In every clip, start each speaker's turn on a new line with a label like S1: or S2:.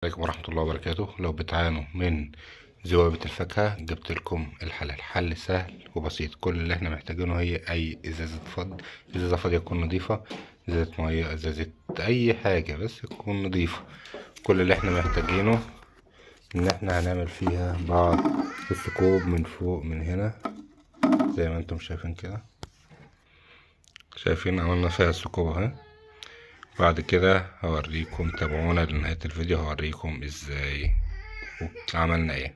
S1: عليكم ورحمة الله وبركاته. لو بتعانوا من ذوابة الفاكهة جبت لكم الحل. الحل سهل وبسيط. كل اللي احنا محتاجينه هي اي ازازة فاضية تكون نظيفة، ازازة مية، ازازة اي حاجة بس تكون نظيفة. كل اللي احنا محتاجينه ان احنا هنعمل فيها بعض الثقوب من فوق من هنا زي ما انتم شايفين كده. شايفين عملنا فيها الثقوب اهي. بعد كده هوريكم، تابعونا لنهاية الفيديو هوريكم ازاي عملنا ايه.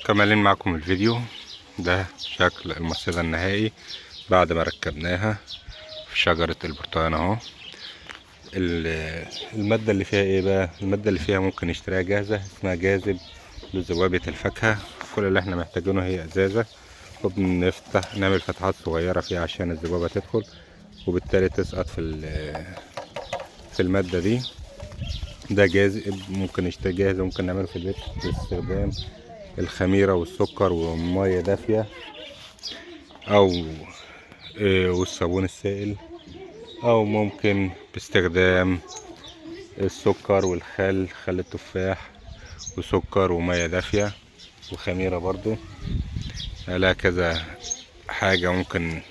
S1: كملين معكم الفيديو. ده شكل المصيدة النهائي بعد ما ركبناها في شجرة البرتقال اهو. المادة اللي فيها ايه بقى؟ المادة اللي فيها ممكن نشتريها جاهزة، اسمها جاذب لذوابة الفاكهة. كل اللي احنا محتاجينه هي ازازة، وبنفتح نعمل فتحات صغيرة فيها عشان الذبابة تدخل وبالتالي تسقط في المادة دي. ده جاذب ممكن نشتري جاهز، ممكن نعمله في البيت باستخدام الخميرة والسكر ومية دافية او والصابون السائل، او ممكن باستخدام السكر والخل، خل التفاح وسكر ومية دافية وخميرة برضو. لا كذا حاجة ممكن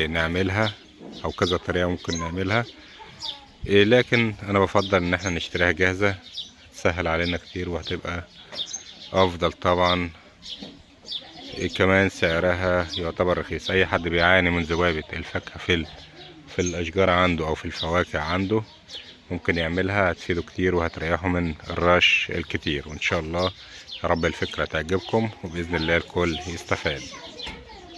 S1: نعملها او كذا طريقة ممكن نعملها، لكن انا بفضل ان احنا نشتريها جاهزة، تسهل علينا كتير وهتبقى افضل طبعا. كمان سعرها يعتبر رخيص. اي حد بيعاني من ذبابة الفاكهة في الاشجار عنده او في الفواكه عنده ممكن يعملها، هتفيده كتير وهتريحه من الرش الكتير. وان شاء الله يا رب الفكرة تعجبكم وباذن الله الكل يستفاد.